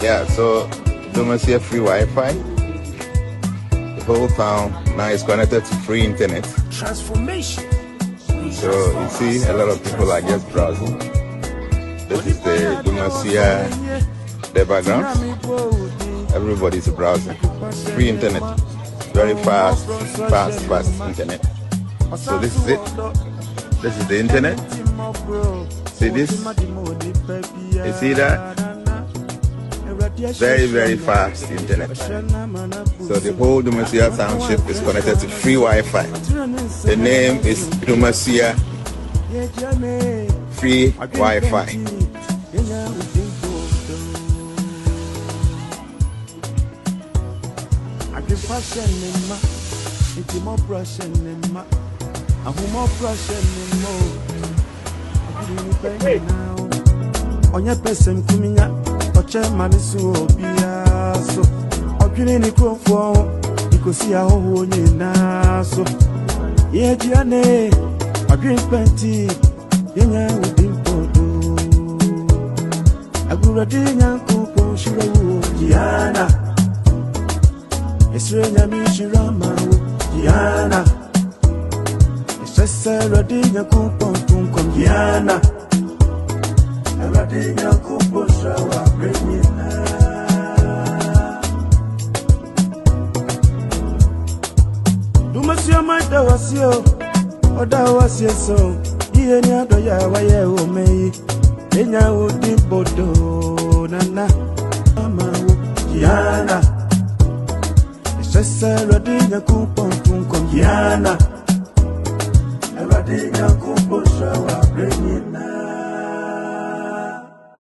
Yeah, so Dumasia free Wi-Fi. The whole town now is connected to free internet. Transformation. So you see a lot of people are just browsing. This is the Dumasia, the background. Everybody's browsing. Free internet. Very fast internet. So this is it. This is the internet. See this? You see that? Very fast internet. So the whole Dumasia township is connected to free Wi-Fi. The name is Dumasia Free Wi-Fi. Onye person kuminya oche manisu obia so odwene ni krofo ikosi ahoho onye na so ye jiane odwene penti yenya udimpodo agurade nyankopo shirawo jiana esrenya mi shirama jiana esese rade nyankopo tunkom jiana Radinha kuposha wa prenyina Dumasia maida wasio oda wasio so iye ni adoya waye omei enya odibodo nana mama wo Giana Sesa radinha kupontunkom Giana Radinha kuposha wa prenyina